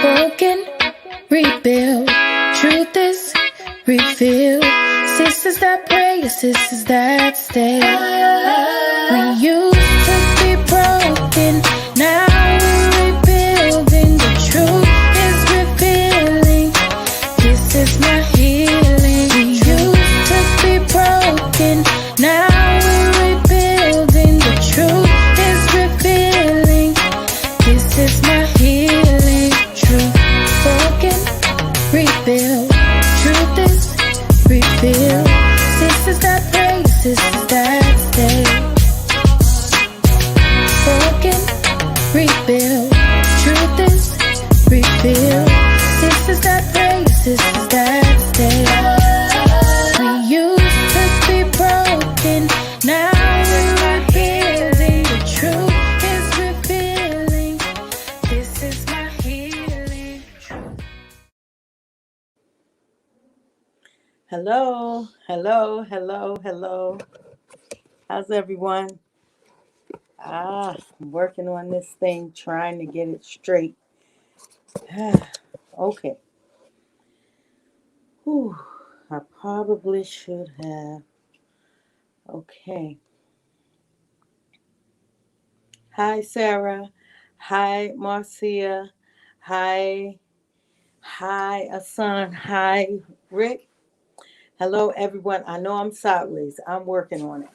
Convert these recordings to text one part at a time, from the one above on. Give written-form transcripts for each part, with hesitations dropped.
Broken, rebuild. Truth is revealed. Sisters that pray, sisters that stay. We used to be broken, now we're rebuilding. The truth is revealing. This is my healing. We used to be broken, now we're rebuilding. The truth is revealing. This is my healing. Truth broken, rebuild. Truth is revealed. Sisters that pray, sisters that stay. Broken, rebuild. Truth is revealed. Sisters that pray, sisters that stay. We used to be broken, now we're rebuilding. The truth is revealing. This is my healing. Hello, hello, hello, hello. How's everyone? I'm working on this thing, trying to get it straight. Okay. Whew, I probably should have. Okay. Hi, Sarah. Hi, Marcia. Hi, Asan. Hi, Rick. Hello, everyone. I know I'm sideways. I'm working on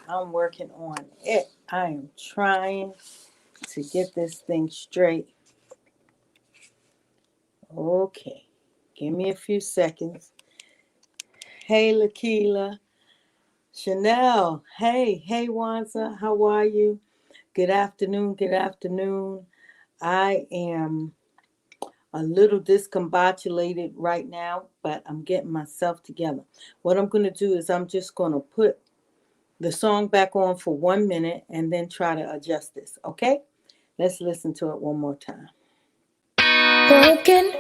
it. I am trying to get this thing straight. Okay. Give me a few seconds. Hey, Lakila. Chanel. Hey, Wanza. How are you? Good afternoon. I am a little discombobulated right now, but I'm getting myself together. What I'm going to do is I'm just going to put the song back on for 1 minute and then try to adjust this, okay? Let's listen to it one more time. Broken,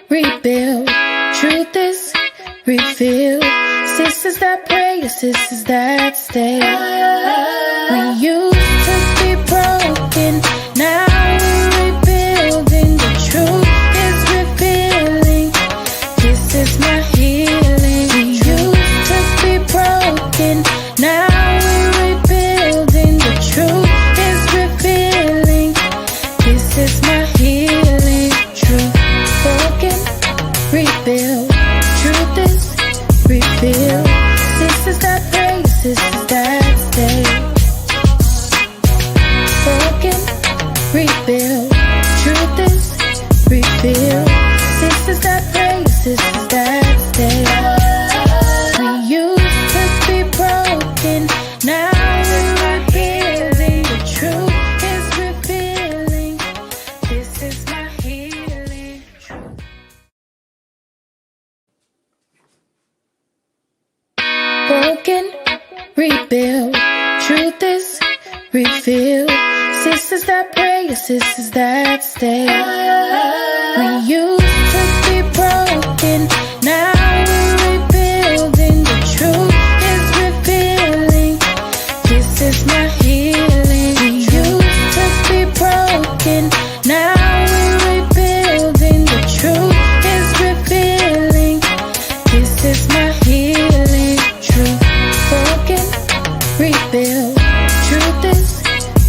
rebuild. Truth is revealed. Sisters that pray, sisters that stay. We used to be broken, now we're rebuilding. The truth is revealing. This is my healing. We used to be broken, now we're rebuilding. The truth is revealing. This is my healing. Truth broken, rebuild. Truth is revealed. Sisters that pray, sisters that stay. Broken, rebuild. Truth is revealed. Sisters that pray, sisters that stay. We used to be broken, now we're rebuilding. The truth is revealing. This is my healing. Broken, rebuild. Truth is revealed. Sisters that pray, sisters that stay. We used to be broken, now we're rebuilding. The truth is revealing. This is my healing. We used to be broken, now we're rebuilding. The truth is revealing. This is my healing. Truth broken, rebuild. Truth is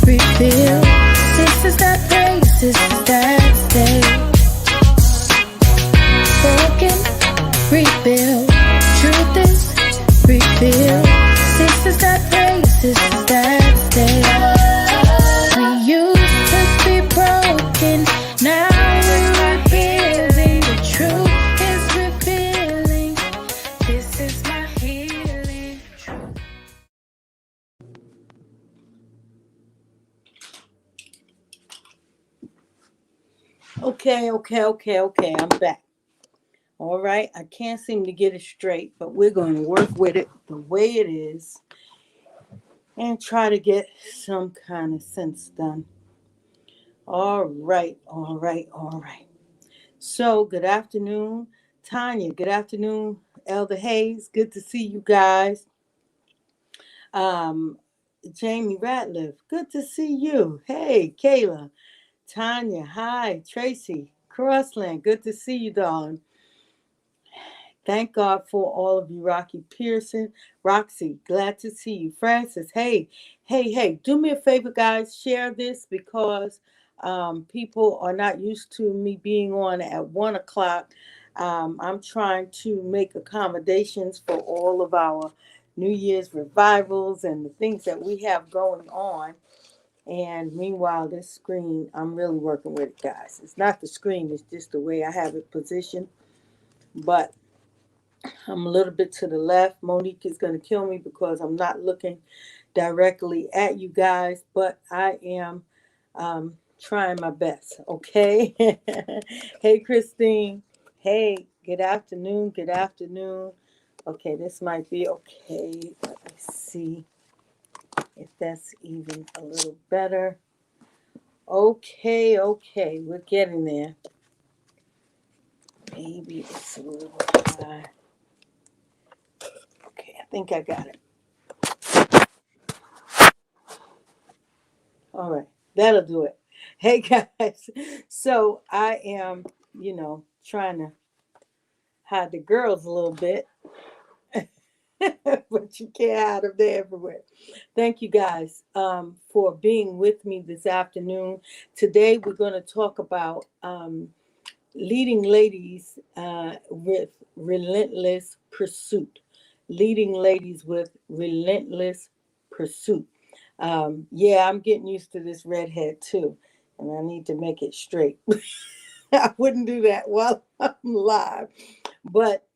revealed. Sisters that pray, sisters that stay. Broken, rebuild. Truth is revealed. Sisters that pray, sisters that stay. We used to be broken, now we're rebuilding. The truth is revealing. This is my healing. Okay. I'm back. All right. I can't seem to get it straight, but we're going to work with it the way it is and try to get some kind of sense done. All right. So, good afternoon, Tanya. Good afternoon, Elder Hayes. Good to see you guys. Jamie Ratliff. Good to see you. Hey, Kayla. Tanya. Hi. Tracy. Crossland, good to see you, darling. Thank God for all of you. Rocky Pearson, Roxy, glad to see you. Francis, hey, hey, hey, do me a favor, guys. Share this because people are not used to me being on at 1 o'clock. I'm trying to make accommodations for all of our New Year's revivals and the things that we have going on. And meanwhile, this screen, I'm really working with it, guys. It's not the screen, it's just the way I have it positioned. But I'm a little bit to the left. Monique is going to kill me because I'm not looking directly at you guys, but I am trying my best. Okay. Hey, Christine. Hey, good afternoon. Good afternoon. Okay, this might be okay. Let me see if that's even a little better. Okay, okay, we're getting there. Maybe it's a little high. Okay, I think I got it. All right, that'll do it. Hey guys, so I am, trying to hide the girls a little bit, but you can't hide them, they're everywhere. Thank you guys for being with me this afternoon. Today we're going to talk about leading ladies with relentless pursuit. Leading ladies with relentless pursuit. Yeah, I'm getting used to this redhead too, and I need to make it straight. I wouldn't do that while I'm live, but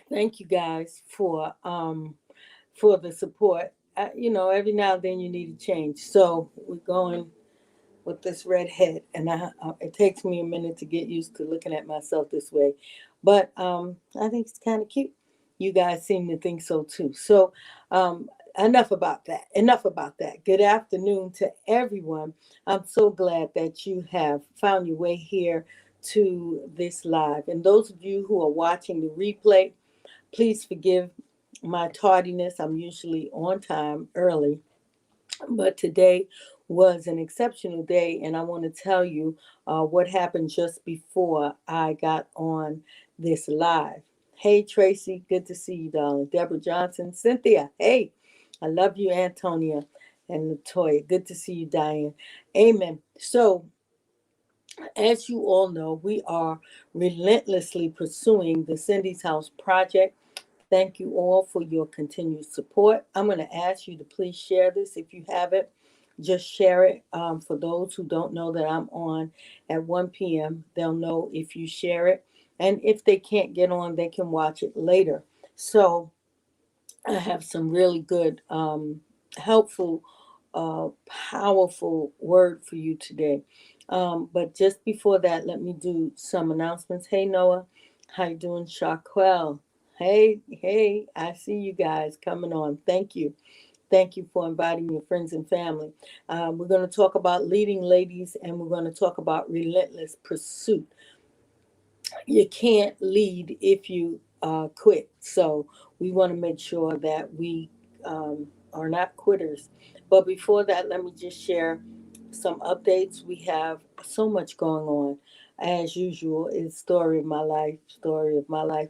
thank you guys for the support. Every now and then you need to change, so we're going with this red head, and it takes me a minute to get used to looking at myself this way, but I think it's kind of cute. You guys seem to think so too. So um, enough about that. Enough about that. Good afternoon to everyone. I'm so glad that you have found your way here to this live, and those of you who are watching the replay, please forgive my tardiness. I'm usually on time early, but today was an exceptional day, and I want to tell you what happened just before I got on this live. Hey, Tracy, good to see you, darling. Deborah Johnson, Cynthia, hey, I love you, Antonia, and Latoya. Good to see you, Diane. Amen. So, as you all know, we are relentlessly pursuing the Cindy's House project. Thank you all for your continued support. I'm going to ask you to please share this if you haven't. Just share it. For those who don't know that I'm on at 1 p.m., they'll know if you share it. And if they can't get on, they can watch it later. So I have some really good, helpful, powerful word for you today. But just before that, let me do some announcements. Hey, Noah, how you doing? Shaquel, hey, hey, I see you guys coming on. Thank you. Thank you for inviting your friends and family. We're going to talk about leading ladies, and we're going to talk about relentless pursuit. You can't lead if you quit. So we want to make sure that we are not quitters. But before that, let me just share some updates. We have so much going on. As usual, it's story of my life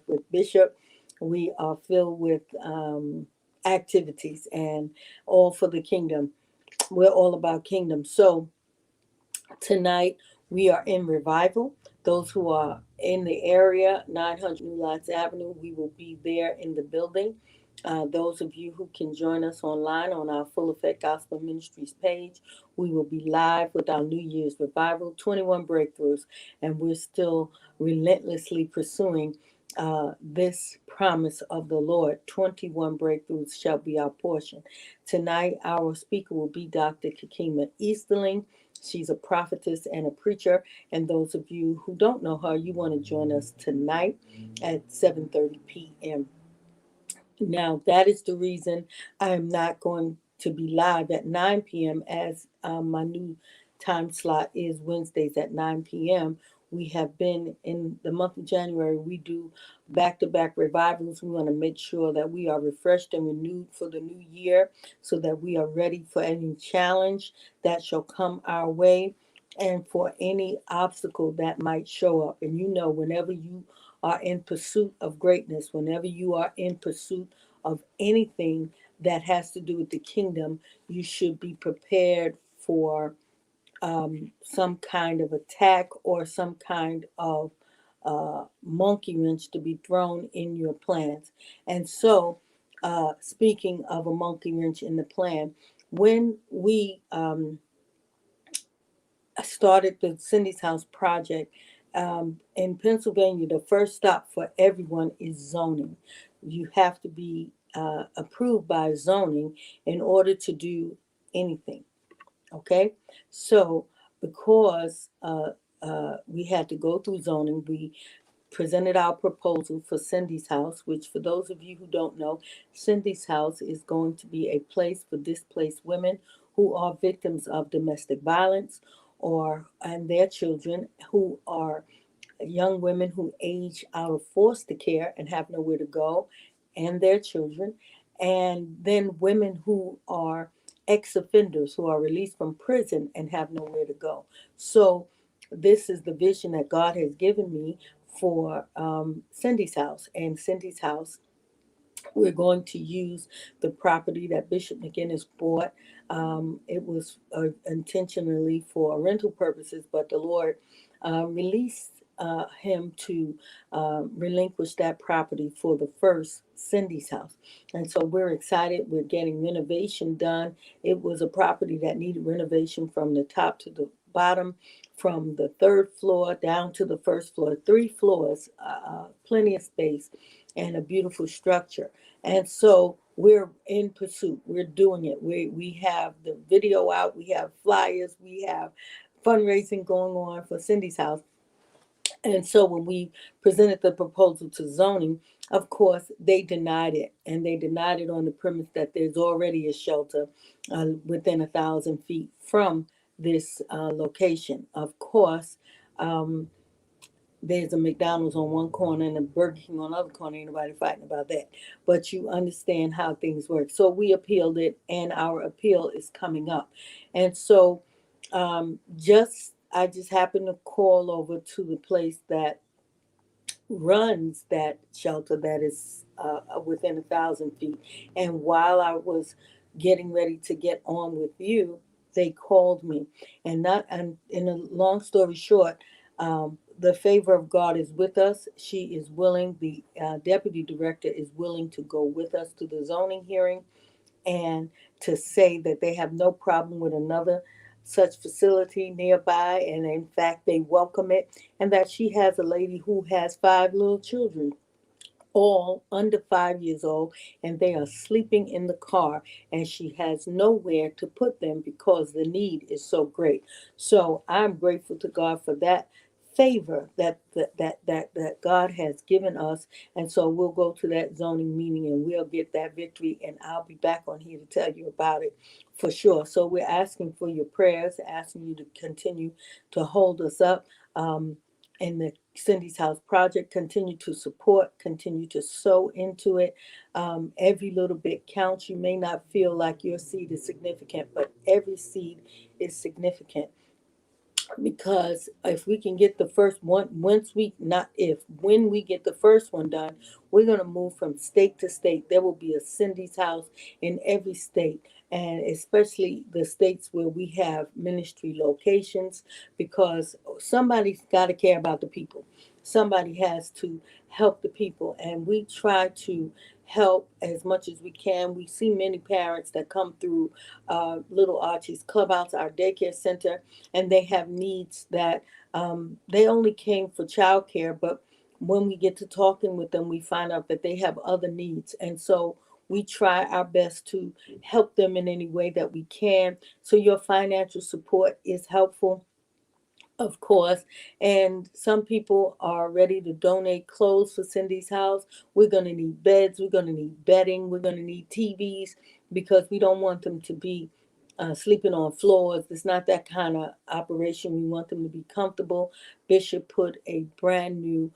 with Bishop. We are filled with activities and all for the kingdom. We're all about kingdom. So tonight, we are in revival. Those who are in the area, 900 New Lights Avenue, we will be there in the building. Those of you who can join us online on our Full Effect Gospel Ministries page, we will be live with our New Year's revival, 21 breakthroughs, and we're still relentlessly pursuing this promise of the Lord. 21 breakthroughs shall be our portion. Tonight, our speaker will be Dr. Kikima Easterling. She's a prophetess and a preacher. And those of you who don't know her, you want to join us tonight at 7:30 p.m. Now, that is the reason I am not going to be live at 9 p.m. as my new time slot is Wednesdays at 9 p.m. We have been in the month of January, we do back to back revivals. We want to make sure that we are refreshed and renewed for the new year so that we are ready for any challenge that shall come our way. and for any obstacle that might show up. And you know, whenever you are in pursuit of greatness, whenever you are in pursuit of anything that has to do with the kingdom, you should be prepared for some kind of attack or some kind of monkey wrench to be thrown in your plans. And so, speaking of a monkey wrench in the plan, when we started the Cindy's House project in Pennsylvania, the first stop for everyone is zoning. You have to be approved by zoning in order to do anything. Okay, so because we had to go through zoning, we presented our proposal for Cindy's House, which, for those of you who don't know, Cindy's House is going to be a place for displaced women who are victims of domestic violence, or and their children who are young women who age out of foster care and have nowhere to go, and their children, and then women who are ex offenders who are released from prison and have nowhere to go. So, this is the vision that God has given me for Cindy's House. And Cindy's House, we're going to use the property that Bishop McGinnis bought. It was intentionally for rental purposes, but the Lord released him to relinquish that property for the first Cindy's House. And so we're excited. We're getting renovation done. It was a property that needed renovation from the top to the bottom, from the third floor down to the first floor, 3 floors, plenty of space, and a beautiful structure. And so we're in pursuit. We're doing it. We have the video out. We have flyers. We have fundraising going on for Cindy's House. And so when we presented the proposal to zoning, of course, they denied it. And they denied it on the premise that there's already a shelter within 1,000 feet from this location. Of course, um, there's a McDonald's on one corner and a Burger King on the other corner. Ain't nobody fighting about that. But you understand how things work. So we appealed it, and our appeal is coming up. And so just I just happened to call over to the place that runs that shelter that is within 1,000 feet. And while I was getting ready to get on with you, they called me. And in a long story short, the favor of God is with us. She is willing, the deputy director is willing to go with us to the zoning hearing and to say that they have no problem with another such facility nearby, and in fact they welcome it, and that she has a lady who has 5 little children, all under 5 years old, and they are sleeping in the car, and she has nowhere to put them because the need is so great. So I'm grateful to God for that favor that God has given us. And so we'll go to that zoning meeting and we'll get that victory, and I'll be back on here to tell you about it for sure. So we're asking for your prayers, asking you to continue to hold us up. In the Cindy's House project, continue to support, continue to sow into it. Every little bit counts. You may not feel like your seed is significant, but every seed is significant, because if we can get the first one, once we, not if, when we get the first one done, we're going to move from state to state. There will be a Cindy's House in every state, and especially the states where we have ministry locations, because somebody's got to care about the people. Somebody has to help the people, and we try to help as much as we can. We see many parents that come through Little Archie's Clubhouse, our daycare center, and they have needs that they only came for childcare, but when we get to talking with them, we find out that they have other needs. And so we try our best to help them in any way that we can. So your financial support is helpful, of course. And some people are ready to donate clothes for Cindy's House. We're going to need beds. We're going to need bedding. We're going to need TVs, because we don't want them to be sleeping on floors. It's not that kind of operation. We want them to be comfortable. Bishop put a brand new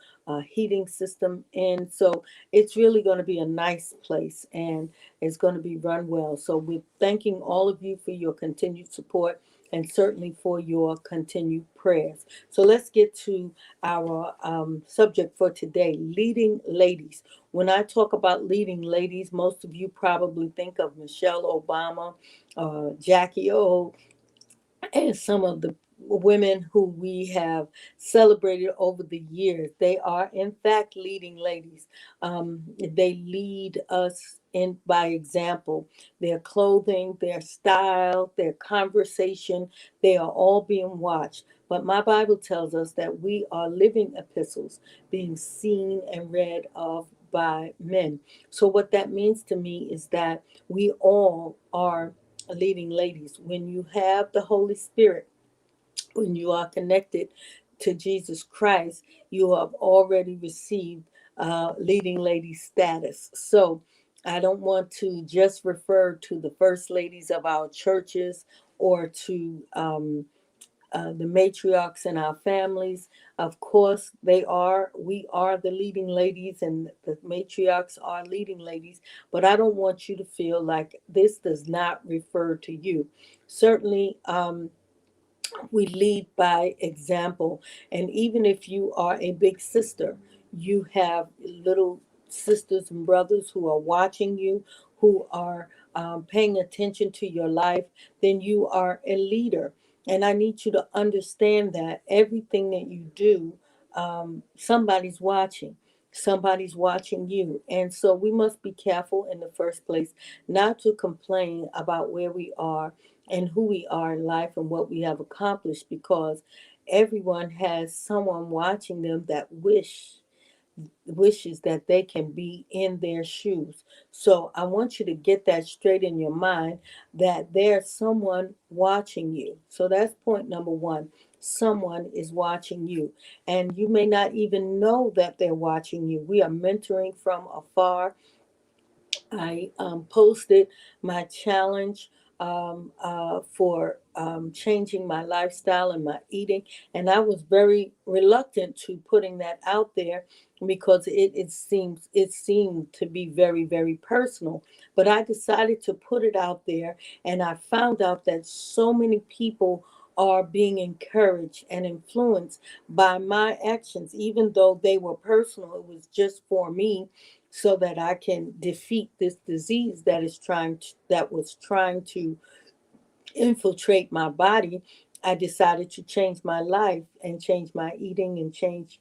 heating system in. So it's really going to be a nice place, and it's going to be run well. So we're thanking all of you for your continued support. and certainly for your continued prayers. So let's get to our subject for today, leading ladies. When I talk about leading ladies, most of you probably think of Michelle Obama, Jackie O, and some of the women who we have celebrated over the years. They are, in fact, leading ladies. They lead us in by example. Their clothing, their style, their conversation, they are all being watched. But my Bible tells us that we are living epistles being seen and read of by men. So, what that means to me is that we all are leading ladies. When you have the Holy Spirit, when you are connected to Jesus Christ, you have already received leading lady status. So I don't want to just refer to the first ladies of our churches or to the matriarchs in our families. Of course, we are the leading ladies, and the matriarchs are leading ladies. But I don't want you to feel like this does not refer to you. Certainly, we lead by example. And even if you are a big sister, you have little sisters and brothers who are watching you, who are paying attention to your life, then you are a leader. And I need you to understand that everything that you do, somebody's watching. Somebody's watching you. And so we must be careful in the first place not to complain about where we are and who we are in life and what we have accomplished, because everyone has someone watching them that wishes that they can be in their shoes. So I want you to get that straight in your mind, that there's someone watching you. So that's point number one. Someone is watching you, and you may not even know that they're watching you. We are mentoring from afar. I posted my challenge for changing my lifestyle and my eating, and I was very reluctant to putting that out there because it seemed to be very, very personal. But I decided to put it out there, and I found out that so many people are being encouraged and influenced by my actions, even though they were personal. It was just for me, so that I can defeat this disease that was trying to infiltrate my body. I decided to change my life and change my eating and change,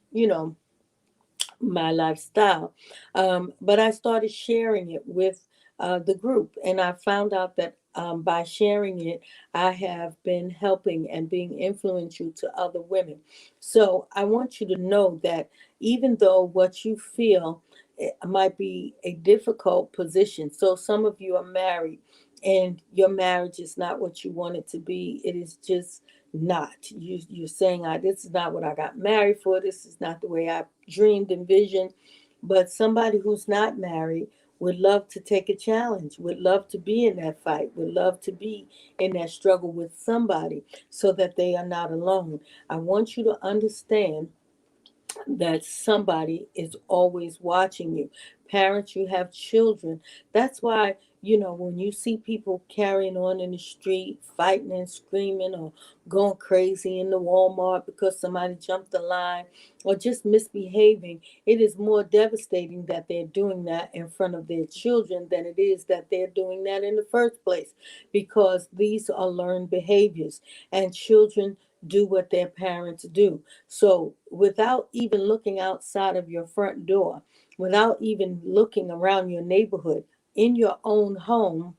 my lifestyle. But I started sharing it with the group, and I found out that by sharing it, I have been helping and being influential to other women. So I want you to know that even though what you feel it might be a difficult position, so some of you are married and your marriage is not what you want it to be. It is just not. You're saying, this is not what I got married for. This is not the way I dreamed and visioned. But somebody who's not married would love to take a challenge, would love to be in that fight, would love to be in that struggle with somebody so that they are not alone. I want you to understand that somebody is always watching you. Parents, you have children. That's why, when you see people carrying on in the street, fighting and screaming, or going crazy in the Walmart because somebody jumped the line, or just misbehaving, it is more devastating that they're doing that in front of their children than it is that they're doing that in the first place, because these are learned behaviors, and children do what their parents do. So, without even looking outside of your front door, without even looking around your neighborhood, in your own home,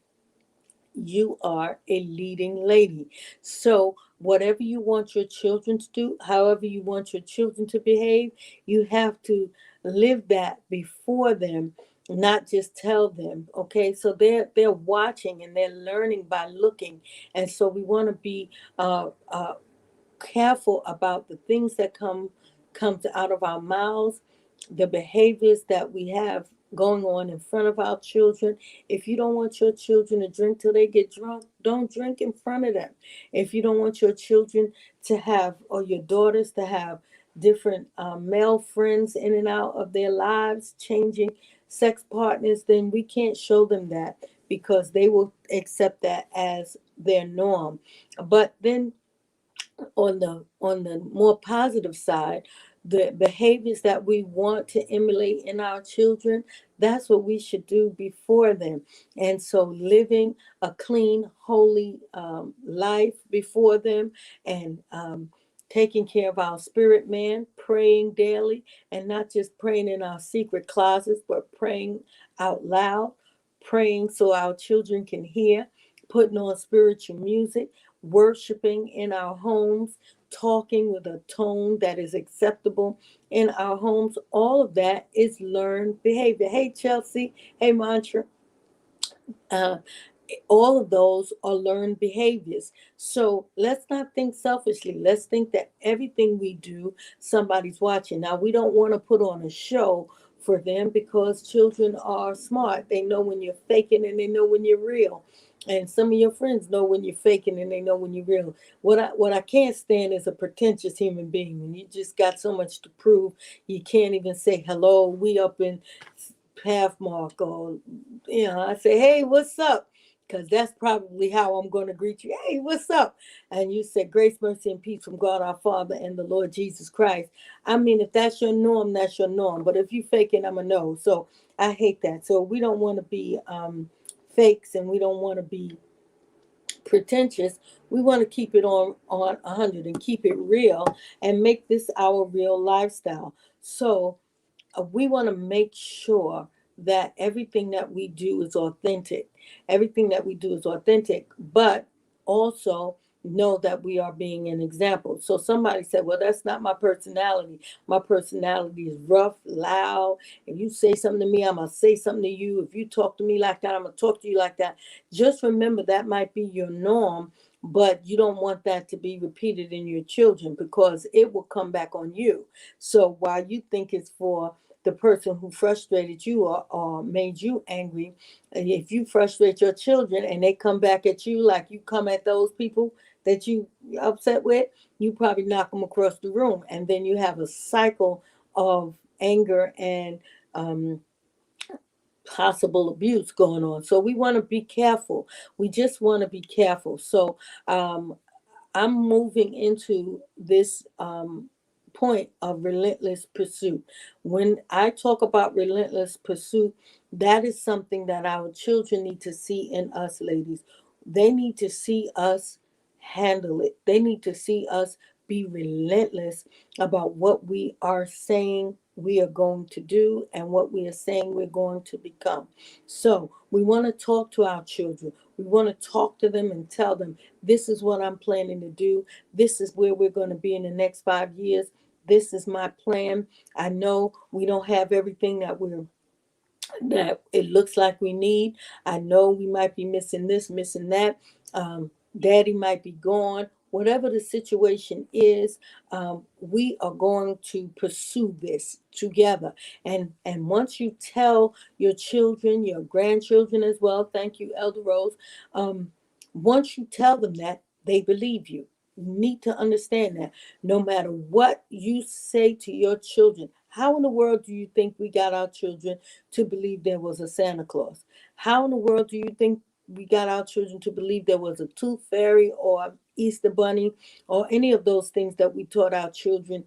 you are a leading lady. So, whatever you want your children to do, however you want your children to behave, you have to live that before them, not just tell them. Okay, so they're watching and they're learning by looking, and so we want to be careful about the things that comes out of our mouths, the behaviors that we have going on in front of our children. If you don't want your children to drink till they get drunk, don't drink in front of them. If you don't want your children to have, or your daughters to have different male friends in and out of their lives, changing sex partners, then we can't show them that because they will accept that as their norm. But then on the more positive side, the behaviors that we want to emulate in our children, that's what we should do before them. And so living a clean, holy life before them, and taking care of our spirit man, praying daily, and not just praying in our secret closets, but praying out loud, praying so our children can hear, putting on spiritual music, worshiping in our homes, talking with a tone that is acceptable in our homes. All of that is learned behavior. Hey, Chelsea. Hey, Mantra. Uh, all of those are learned behaviors. So let's not think selfishly. Let's think that everything we do, somebody's watching. Now, we don't want to put on a show for them because children are smart. They know when you're faking and they know when you're real. And some of your friends know when you're faking and they know when you're real. What I can't stand is a pretentious human being. When you just got so much to prove, you can't even say hello. We up in Pathmark, or I say, hey, what's up? Because that's probably how I'm going to greet you. Hey, what's up? And you said, grace, mercy, and peace from God our Father and the Lord Jesus Christ. I mean, if that's your norm, that's your norm. But if you fake it, I'm a no. So I hate that. So we don't want to be fakes, and we don't want to be pretentious. We want to keep it on 100 and keep it real and make this our real lifestyle. So we want to make sure that everything that we do is authentic. Everything that we do is authentic, but also know that we are being an example. So somebody said, well, that's not my personality. My personality is rough, loud. If you say something to me, I'm going to say something to you. If you talk to me like that, I'm going to talk to you like that. Just remember that might be your norm, but you don't want that to be repeated in your children because it will come back on you. So while you think it's for the person who frustrated you or made you angry, and if you frustrate your children and they come back at you like you come at those people that you upset with, you probably knock them across the room, and then you have a cycle of anger and um, possible abuse going on. So we want to be careful. We just want to be careful. So um, I'm moving into this point of relentless pursuit. When I talk about relentless pursuit, that is something that our children need to see in us, ladies. They need to see us handle it. They need to see us be relentless about what we are saying we are going to do and what we are saying we're going to become. So we want to talk to our children. We want to talk to them and tell them, this is what I'm planning to do. This is where we're going to be in the next 5 years. This is my plan. I know we don't have everything that it looks like we need. I know we might be missing this, missing that. Daddy might be gone. Whatever the situation is, we are going to pursue this together. And once you tell your children, your grandchildren as well, thank you, Elder Rose. Once you tell them that, they believe you. You need to understand that no matter what you say to your children, how in the world do you think we got our children to believe there was a Santa Claus? How in the world do you think we got our children to believe there was a tooth fairy or Easter bunny or any of those things that we taught our children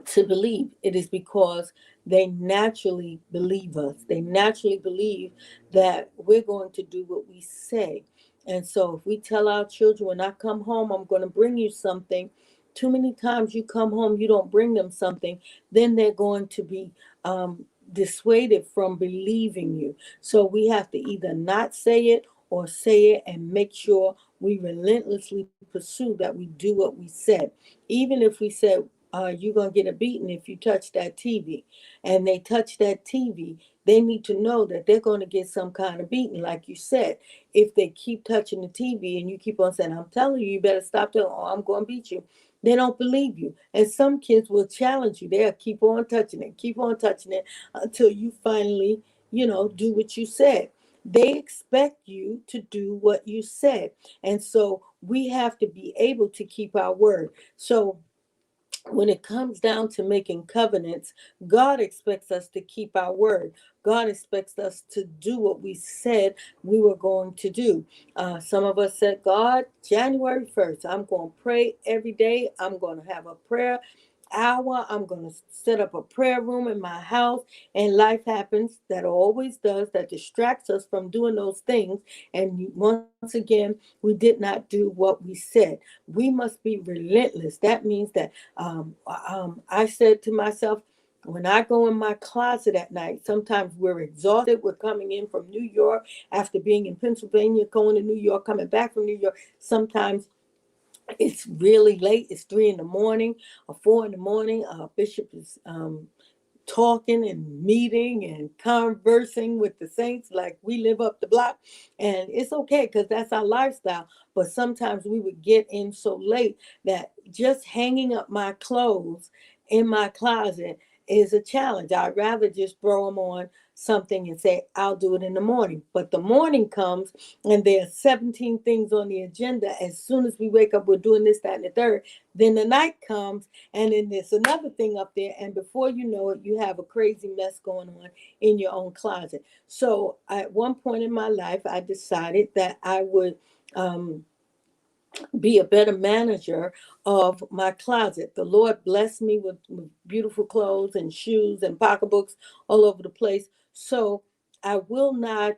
to believe? It is because they naturally believe us. They naturally believe that we're going to do what we say. And so if we tell our children, when I come home, I'm going to bring you something, too many times you come home, you don't bring them something, then they're going to be dissuaded from believing you. So we have to either not say it or say it and make sure we relentlessly pursue that we do what we said. Even if we said, you're going to get a beating if you touch that TV. And they touch that TV, they need to know that they're going to get some kind of beating, like you said. If they keep touching the TV and you keep on saying, I'm telling you, you better stop telling, oh, I'm going to beat you. They don't believe you. And some kids will challenge you. They'll keep on touching it until you finally, do what you said. They expect you to do what you said. And so we have to be able to keep our word. So when it comes down to making covenants, God expects us to keep our word. God expects us to do what we said we were going to do. Some of us said, God, January 1st, I'm going to pray every day. I'm going to have a prayer hour. I'm going to set up a prayer room in my house. And life happens, that always does, that distracts us from doing those things. And once again, we did not do what we said. We must be relentless. That means that I said to myself, when I go in my closet at night, sometimes we're exhausted. We're coming in from New York after being in Pennsylvania, going to New York, coming back from New York. Sometimes it's really late. It's 3 in the morning or 4 in the morning. Bishop is talking and meeting and conversing with the saints like we live up the block, and it's okay because that's our lifestyle. But sometimes we would get in so late that just hanging up my clothes in my closet is a challenge. I'd rather just throw them on something and say I'll do it in the morning. But the morning comes and there are 17 things on the agenda. As soon as we wake up, we're doing this, that, and the third. Then the night comes and then there's another thing up there, and before you know it, you have a crazy mess going on in your own closet. So at one point in my life, I decided that I would um, be a better manager of my closet. The Lord blessed me with beautiful clothes and shoes and pocketbooks all over the place. So I will not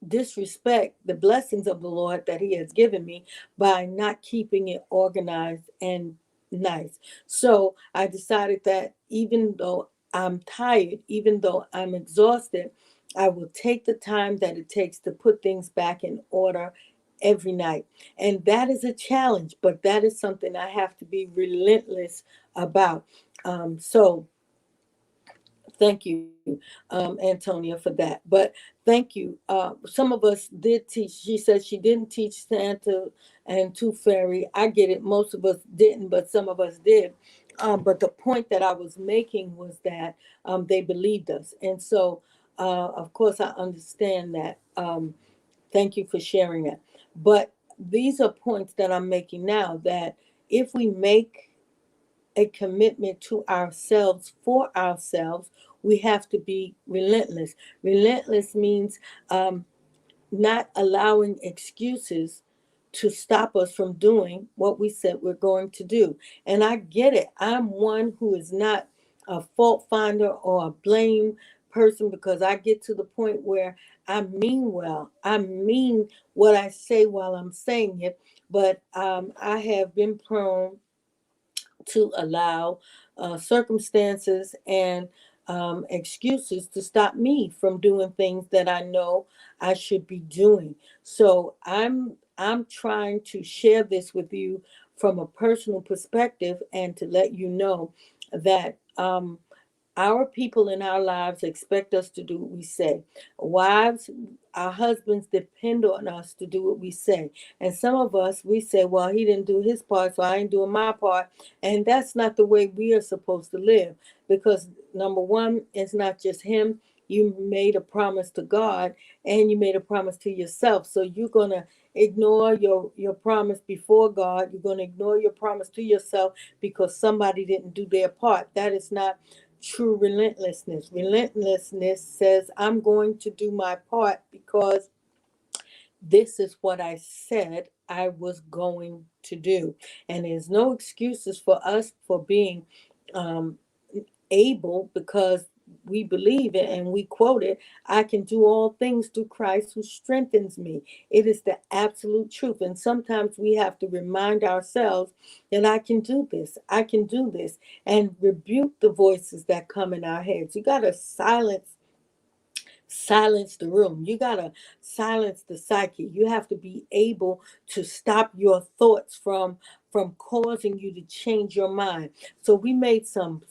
disrespect the blessings of the Lord that He has given me by not keeping it organized and nice. So I decided that even though I'm tired, even though I'm exhausted, I will take the time that it takes to put things back in order every night. And that is a challenge, but that is something I have to be relentless about. So thank you, Antonia, for that. But thank you. Some of us did teach. She said she didn't teach Santa and Tooth Fairy. I get it. Most of us didn't, but some of us did. But the point that I was making was that they believed us. And so, of course, I understand that. Thank you for sharing that. But these are points that I'm making now, that if we make a commitment to ourselves for ourselves, we have to be relentless. Relentless means not allowing excuses to stop us from doing what we said we're going to do. And I get it. I'm one who is not a fault finder or a blame person, because I get to the point where I mean well. I mean what I say while I'm saying it, but I have been prone to allow circumstances and excuses to stop me from doing things that I know I should be doing. So I'm trying to share this with you from a personal perspective and to let you know that our people in our lives expect us to do what we say. Wives, our husbands depend on us to do what we say. And some of us, we say, well, he didn't do his part, so I ain't doing my part. And that's not the way we are supposed to live. Because number one, it's not just him. You made a promise to God and you made a promise to yourself. So you're going to ignore your promise before God. You're going to ignore your promise to yourself because somebody didn't do their part. That is not true relentlessness. Relentlessness says, I'm going to do my part because this is what I said I was going to do. And there's no excuses for us for being um, able, because we believe it and we quote it, I can do all things through Christ who strengthens me. It is the absolute truth. And sometimes we have to remind ourselves that I can do this, I can do this, and rebuke the voices that come in our heads. You got to silence the room. You got to silence the psyche. You have to be able to stop your thoughts from causing you to change your mind. So we made some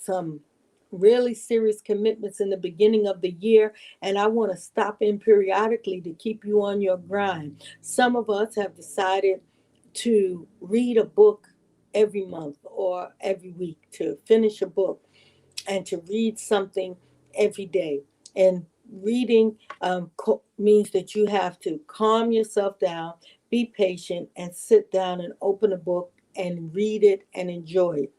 really serious commitments in the beginning of the year, and I want to stop in periodically to keep you on your grind. Some of us have decided to read a book every month or every week, to finish a book and to read something every day. And reading means that you have to calm yourself down, be patient, and sit down and open a book and read it and enjoy it.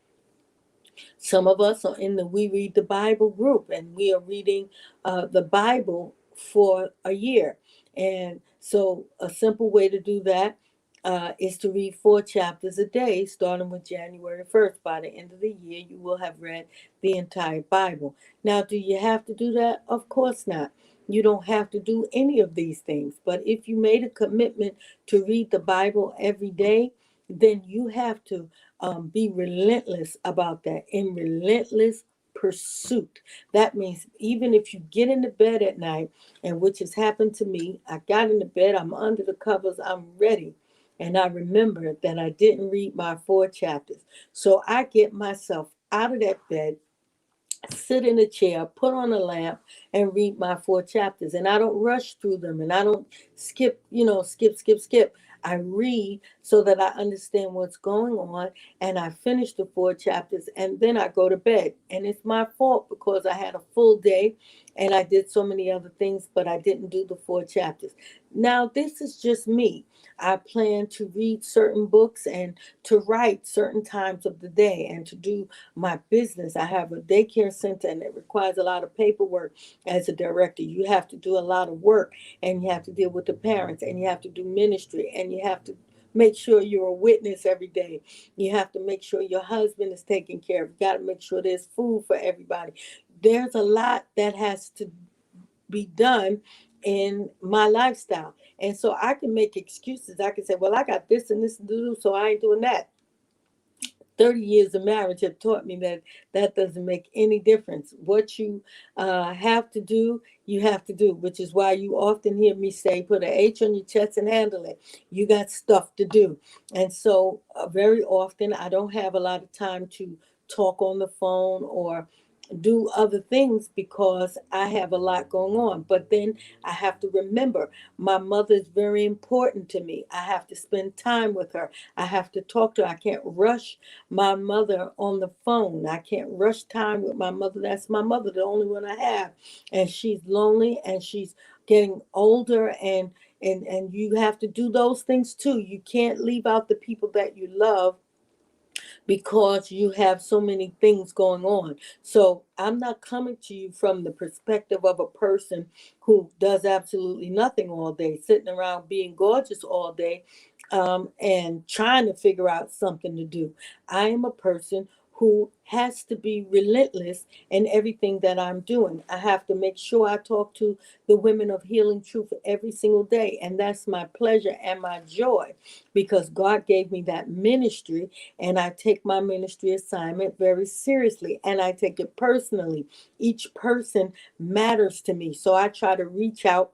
Some of us are in the We Read the Bible group, and we are reading the Bible for a year. And so, a simple way to do that is to read 4 chapters a day, starting with January 1st. By the end of the year, you will have read the entire Bible. Now, do you have to do that? Of course not. You don't have to do any of these things. But if you made a commitment to read the Bible every day, then you have to be relentless about that, in relentless pursuit. That means even if you get into bed at night, and which has happened to me, I got into bed, I'm under the covers, I'm ready. And I remember that I didn't read my 4 chapters. So I get myself out of that bed, sit in a chair, put on a lamp, and read my 4 chapters. And I don't rush through them, and I don't skip, skip. I read so that I understand what's going on, and I finish the 4 chapters, and then I go to bed. And it's my fault because I had a full day and I did so many other things, but I didn't do the 4 chapters. Now, this is just me. I plan to read certain books and to write certain times of the day and to do my business. I have a daycare center and it requires a lot of paperwork. As a director, you have to do a lot of work, and you have to deal with the parents, and you have to do ministry, and you have to make sure you're a witness every day. You have to make sure your husband is taken care of. You got to make sure there's food for everybody. There's a lot that has to be done in my lifestyle. And so I can make excuses. I can say, well, I got this and this to do, so I ain't doing that. 30 years of marriage have taught me that that doesn't make any difference. What you have to do, you have to do, which is why you often hear me say, put an H on your chest and handle it. You got stuff to do. And so, very often, I don't have a lot of time to talk on the phone or do other things because I have a lot going on. But then I have to remember my mother is very important to me. I have to spend time with her. I have to talk to her. I can't rush my mother on the phone. I can't rush time with my mother. That's my mother, the only one I have. And she's lonely and she's getting older, and you have to do those things too. You can't leave out the people that you love because you have so many things going on. So I'm not coming to you from the perspective of a person who does absolutely nothing all day, sitting around being gorgeous all day, and trying to figure out something to do. I am a person who has to be relentless in everything that I'm doing. I have to make sure I talk to the women of Healing Truth every single day. And that's my pleasure and my joy because God gave me that ministry, and I take my ministry assignment very seriously and I take it personally. Each person matters to me. So I try to reach out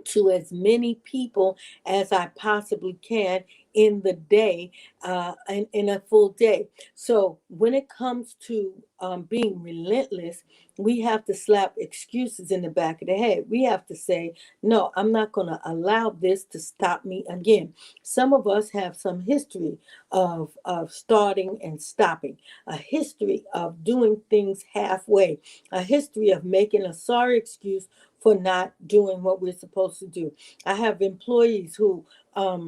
to as many people as I possibly can in the day, in a full day. So when it comes to being relentless, we have to slap excuses in the back of the head. We have to say, no, I'm not going to allow this to stop me again. Some of us have some history of starting and stopping, a history of doing things halfway, a history of making a sorry excuse for not doing what we're supposed to do. I have employees who are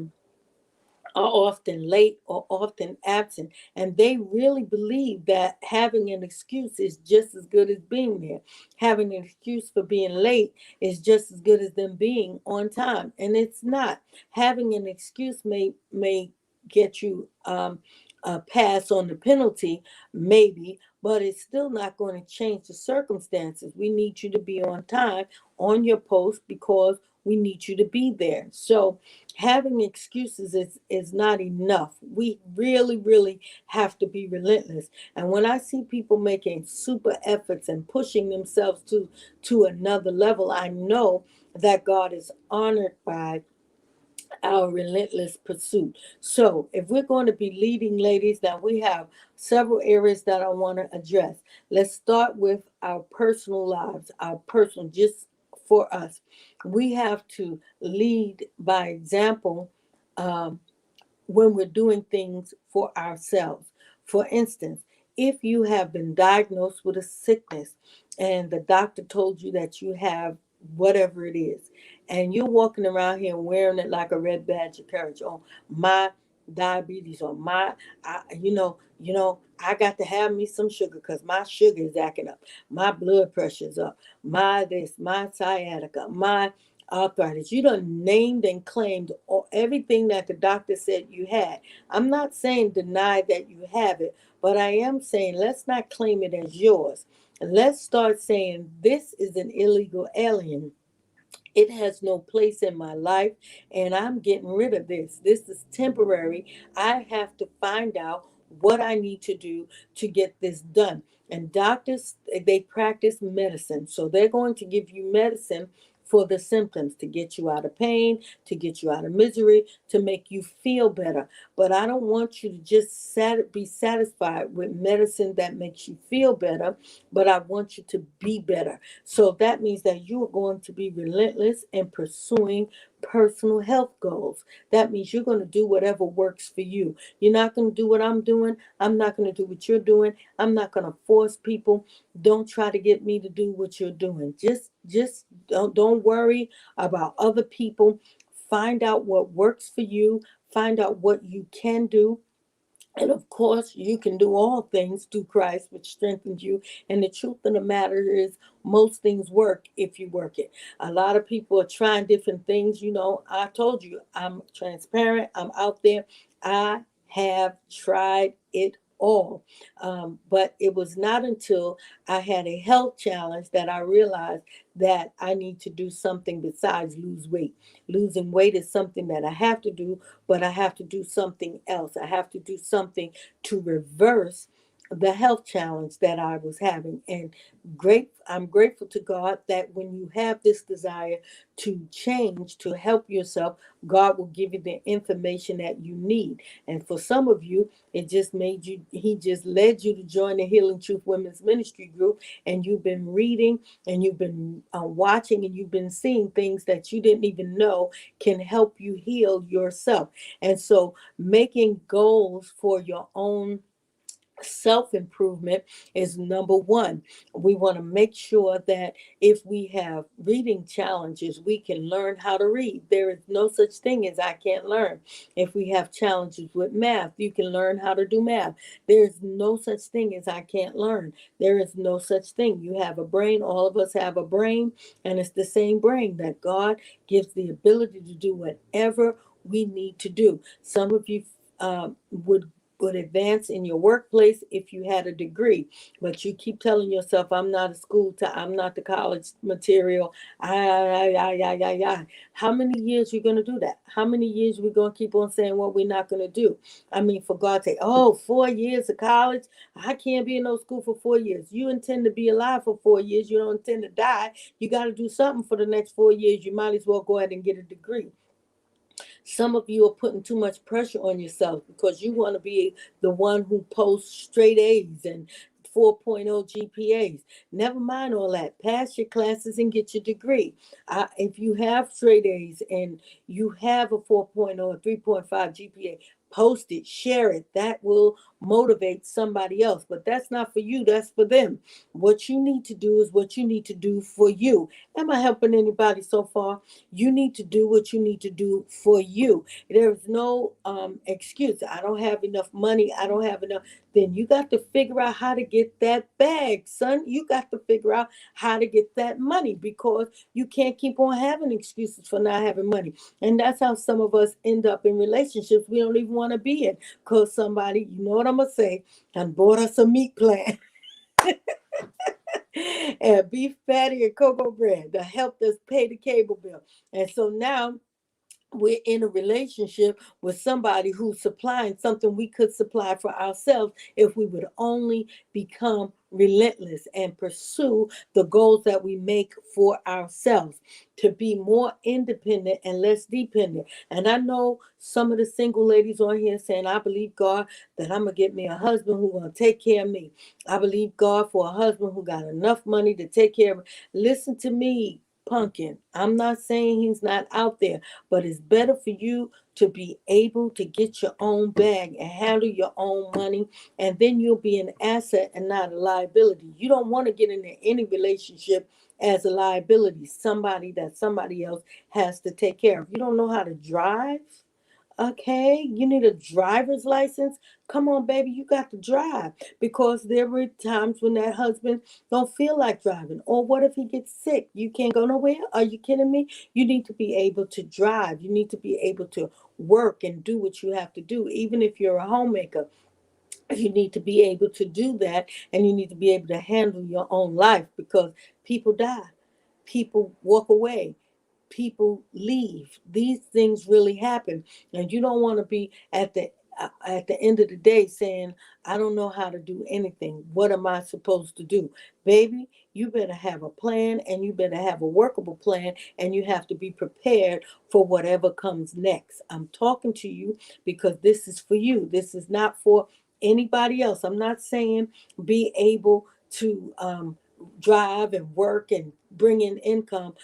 often late or often absent, and they really believe that having an excuse is just as good as being there. Having an excuse for being late is just as good as them being on time, and it's not. Having an excuse may get you a pass on the penalty, maybe, but it's still not going to change the circumstances. We need you to be on time on your post because we need you to be there. So having excuses is not enough. We really, really have to be relentless. And when I see people making super efforts and pushing themselves to another level, I know that God is honored by our relentless pursuit. So, if we're going to be leading ladies, now we have several areas that I want to address. Let's start with our personal lives, our personal, just for us. We have to lead by example, um, when we're doing things for ourselves. For instance, if you have been diagnosed with a sickness and the doctor told you that you have whatever it is, and you're walking around here wearing it like a red badge of courage, or my diabetes, or my, I got to have me some sugar because my sugar is acting up. My blood pressure's up. My this, my sciatica, my arthritis. You done named and claimed everything that the doctor said you had. I'm not saying deny that you have it, but I am saying let's not claim it as yours. Let's start saying this is an illegal alien. It has no place in my life, and I'm getting rid of this. This is temporary. I have to find out what I need to do to get this done. And doctors, they practice medicine. So they're going to give you medicine for the symptoms to get you out of pain, to get you out of misery, to make you feel better. But I don't want you to just be satisfied with medicine that makes you feel better, but I want you to be better. So that means that you are going to be relentless in pursuing personal health goals. That means you're going to do whatever works for you. You're not going to do what I'm doing. I'm not going to do what you're doing. I'm not going to force people. Don't try to get me to do what you're doing. Just don't worry about other people. Find out what works for you. Find out what you can do, and of course, you can do all things through Christ, which strengthens you. And the truth of the matter is, most things work if you work it. A lot of people are trying different things. You know, I told you, I'm transparent, I'm out there. I have tried it all. But it was not until I had a health challenge that I realized that I need to do something besides lose weight. Losing weight is something that I have to do, but I have to do something else. I have to do something to reverse the health challenge that I was having. And I'm grateful to God that when you have this desire to change, to help yourself, God will give you the information that you need. And for some of you, he just led you to join the Healing Truth Women's Ministry group, and you've been reading and you've been watching and you've been seeing things that you didn't even know can help you heal yourself. And so making goals for your own self improvement is number one. We want to make sure that if we have reading challenges, we can learn how to read. There is no such thing as I can't learn. If we have challenges with math, you can learn how to do math. There is no such thing as I can't learn. There is no such thing. You have a brain, all of us have a brain, and it's the same brain that God gives the ability to do whatever we need to do. Some of you would advance in your workplace if you had a degree, but you keep telling yourself, I'm not the college material. How many years you going to do that? How many years we going to keep on saying what we're not going to do? I mean, for God's sake, 4 years of college, I can't be in no school for 4 years. You intend to be alive for 4 years. You don't intend to die. You got to do something for the next 4 years. You might as well go ahead and get a degree. Some of you are putting too much pressure on yourself because you want to be the one who posts straight A's and 4.0 GPAs. Never mind all that. Pass your classes and get your degree. If you have straight A's and you have a 4.0 or 3.5 GPA, post it, share it. That will motivate somebody else. But that's not for you, that's for them. What you need to do is what you need to do for you. Am I helping anybody so far? You need to do what you need to do for you. There's no excuse. I don't have enough money. I don't have enough. Then you got to figure out how to get that bag, son. You got to figure out how to get that money because you can't keep on having excuses for not having money. And that's how some of us end up in relationships we don't even want to be in because somebody, you know what I'm going to say, and bought us a meat plan. And beef patty and cocoa bread to help us pay the cable bill. And so now we're in a relationship with somebody who's supplying something we could supply for ourselves if we would only become relentless and pursue the goals that we make for ourselves to be more independent and less dependent. And I know some of the single ladies on here saying, I believe God that I'm going to get me a husband who's going to take care of me. I believe God for a husband who got enough money to take care of me. Listen to me, pumpkin. I'm not saying he's not out there, but it's better for you to be able to get your own bag and handle your own money, and then you'll be an asset and not a liability. You don't want to get into any relationship as a liability, somebody that somebody else has to take care of. You don't know how to drive. Okay, you need a driver's license. Come on, baby, you got to drive, because there were times when that husband don't feel like driving. Or what if he gets sick? You can't go nowhere. Are you kidding me? You need to be able to drive. You need to be able to work and do what you have to do. Even if you're a homemaker, you need to be able to do that, and you need to be able to handle your own life, because people die, people walk away, people leave. These things really happen, and you don't want to be at the end of the day saying, I don't know how to do anything. What am I supposed to do? Baby, you better have a plan, and you better have a workable plan, and you have to be prepared for whatever comes next. I'm talking to you because this is for you. This is not for anybody else. I'm not saying be able to drive and work and bring in income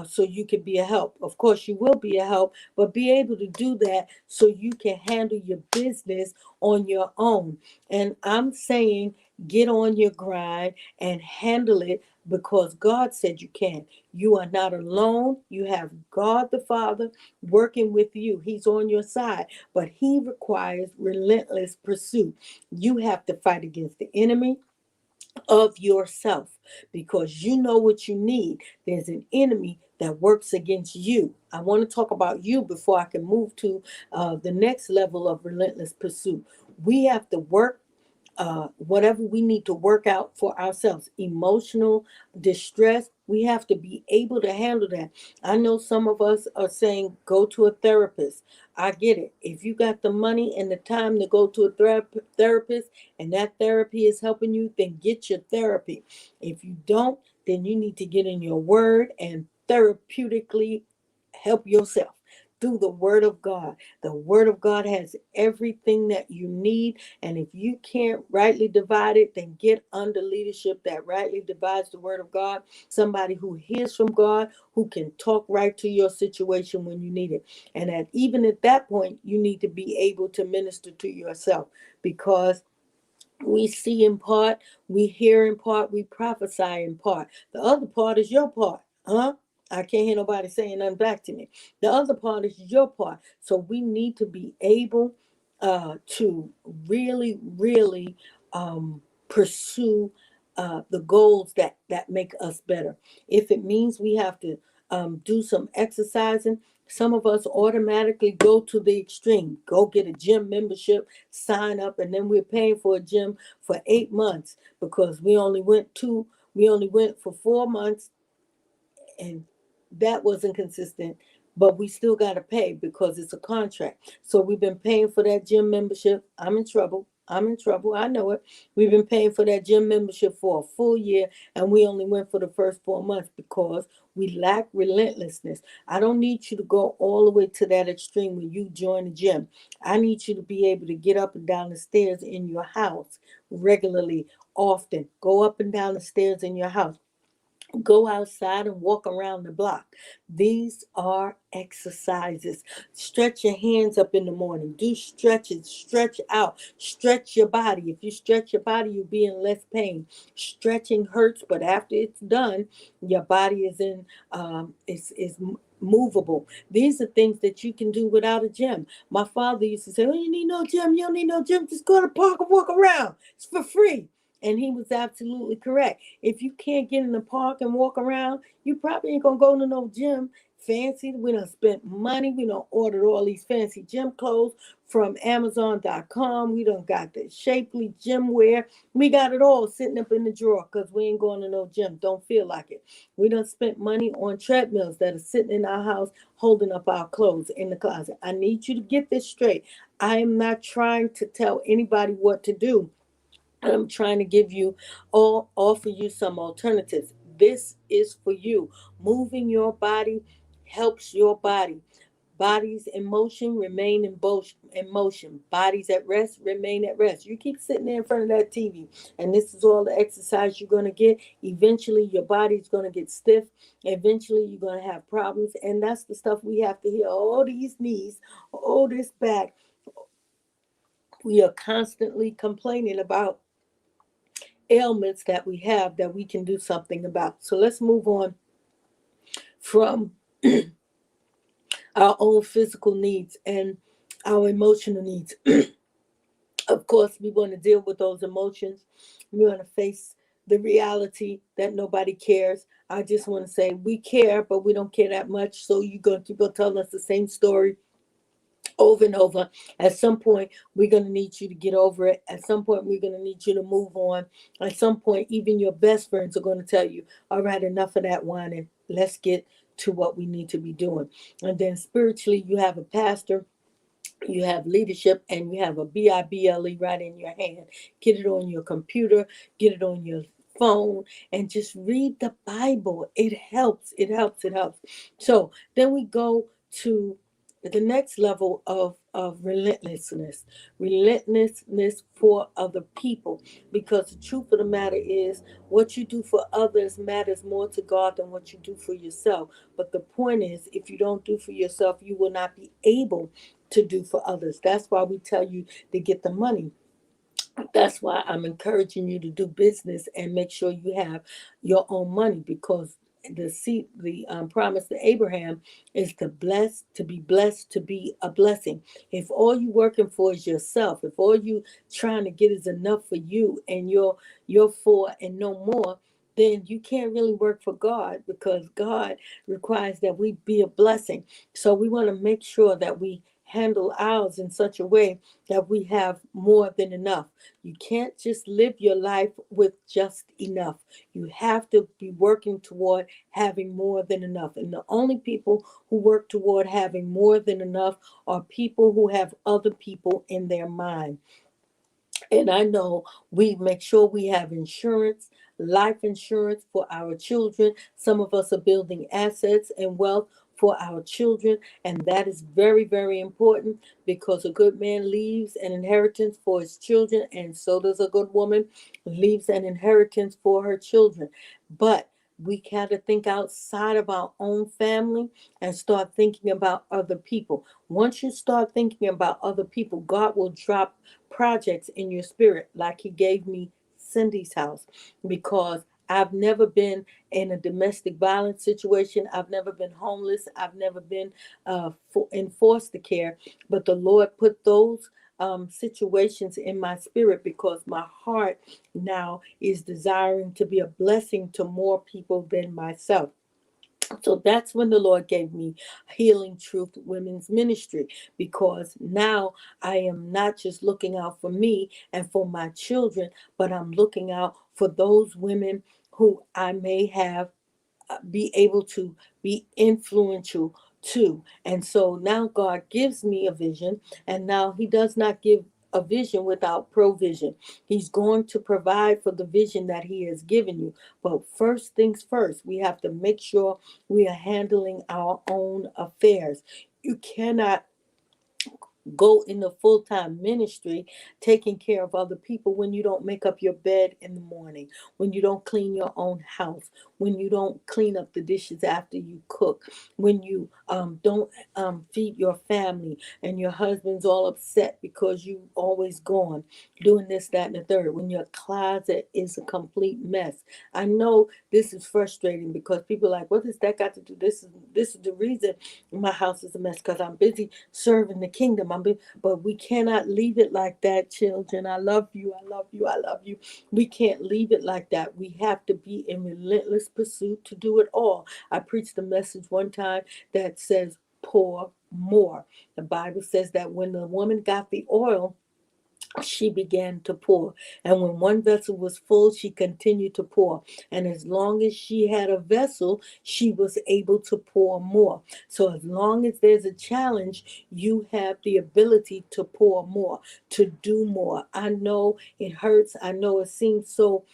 so you can be a help. Of course, you will be a help, but be able to do that so you can handle your business on your own. And I'm saying get on your grind and handle it, because God said you can. You are not alone. You have God the Father working with you. He's on your side, but He requires relentless pursuit. You have to fight against the enemy of yourself, because you know what you need. There's an enemy that works against you. I want to talk about you before I can move to the next level of relentless pursuit. We have to work whatever we need to work out for ourselves. Emotional distress, we have to be able to handle that. I know some of us are saying go to a therapist. I get it. If you got the money and the time to go to a therapist, and that therapy is helping you, then get your therapy. If you don't, then you need to get in your word and therapeutically help yourself through the word of God. The word of God has everything that you need. And if you can't rightly divide it, then get under leadership that rightly divides the word of God. Somebody who hears from God, who can talk right to your situation when you need it. And even at that point, you need to be able to minister to yourself, because we see in part, we hear in part, we prophesy in part. The other part is your part, huh? I can't hear nobody saying nothing back to me. The other part is your part. So we need to be able to really, really pursue the goals that make us better. If it means we have to do some exercising, some of us automatically go to the extreme. Go get a gym membership, sign up, and then we're paying for a gym for 8 months because we only went for 4 months, and that wasn't consistent, but we still got to pay because it's a contract. So we've been paying for that gym membership. I'm in trouble. I'm in trouble. I know it. We've been paying for that gym membership for a full year, and we only went for the first 4 months because we lack relentlessness. I don't need you to go all the way to that extreme when you join the gym. I need you to be able to get up and down the stairs in your house regularly, often. Go up and down the stairs in your house. Go outside and walk around the block. These are exercises. Stretch your hands up in the morning. Do stretches. Stretch out. Stretch your body. If you stretch your body, you'll be in less pain. Stretching hurts, but after it's done, your body is movable. These are things that you can do without a gym. My father used to say, "Oh, you need no gym. You don't need no gym. Just go to the park and walk around. It's for free." And he was absolutely correct. If you can't get in the park and walk around, you probably ain't gonna go to no gym. Fancy, we done spent money. We done ordered all these fancy gym clothes from Amazon.com. We done got the shapely gym wear. We got it all sitting up in the drawer because we ain't going to no gym. Don't feel like it. We done spent money on treadmills that are sitting in our house holding up our clothes in the closet. I need you to get this straight. I am not trying to tell anybody what to do. I'm trying to give you offer you some alternatives. This is for you. Moving your body helps your body. Bodies in motion remain in motion. Bodies at rest remain at rest. You keep sitting there in front of that TV, and this is all the exercise you're going to get. Eventually, your body's going to get stiff. Eventually, you're going to have problems, and that's the stuff we have to hear. Oh, these knees, oh, this back. We are constantly complaining about ailments that we have that we can do something about. So let's move on from our own physical needs. And our emotional needs. Of course, we want to deal with those emotions. We want to face the reality that nobody cares. I just want to say we care, but we don't care that much. So you're going to keep on telling us the same story over and over. At some point, we're going to need you to get over it. At some point, we're going to need you to move on. At some point, even your best friends are going to tell you, all right, enough of that whining. Let's get to what we need to be doing. And then spiritually, you have a pastor, you have leadership, and you have a Bible right in your hand. Get it on your computer, get it on your phone, and just read the Bible. It helps, it helps, it helps. So then we go to the next level of relentlessness for other people, because the truth of the matter is what you do for others matters more to God than what you do for yourself. But the point is, if you don't do for yourself, you will not be able to do for others. That's why we tell you to get the money. That's why I'm encouraging you to do business and make sure you have your own money, because the promise to Abraham is to bless, to be blessed, to be a blessing. If all you working for is yourself, if all you trying to get is enough for you and your for and no more, then you can't really work for God, because God requires that we be a blessing. So we want to make sure that we handle ours in such a way that we have more than enough. You can't just live your life with just enough. You have to be working toward having more than enough. And the only people who work toward having more than enough are people who have other people in their mind. And I know we make sure we have insurance, life insurance for our children. Some of us are building assets and wealth for our children. And that is very, very important, because a good man leaves an inheritance for his children, and so does a good woman leaves an inheritance for her children. But we got to think outside of our own family and start thinking about other people. Once you start thinking about other people, God will drop projects in your spirit, like He gave me Cindy's house, because I've never been in a domestic violence situation. I've never been homeless. I've never been in foster care. But the Lord put those situations in my spirit, because my heart now is desiring to be a blessing to more people than myself. So that's when the Lord gave me Healing Truth Women's Ministry, because now I am not just looking out for me and for my children, but I'm looking out for those women who I may have be able to be influential to. And so now God gives me a vision, and now He does not give a vision without provision. He's going to provide for the vision that He has given you. But first things first, we have to make sure we are handling our own affairs. You cannot go in the full-time ministry taking care of other people when you don't make up your bed in the morning, when you don't clean your own house, when you don't clean up the dishes after you cook, when you don't feed your family, and your husband's all upset because you always gone doing this, that, and the third, when your closet is a complete mess. I know this is frustrating, because people are like, what does that got to do? This is the reason my house is a mess, because I'm busy serving the kingdom. But we cannot leave it like that, children. I love you. I love you. I love you. We can't leave it like that. We have to be in relentless pursuit to do it all. I preached a message one time that says, pour more. The Bible says that when the woman got the oil, she began to pour. And when one vessel was full, she continued to pour. And as long as she had a vessel, she was able to pour more. So as long as there's a challenge, you have the ability to pour more, to do more. I know it hurts. I know it seems so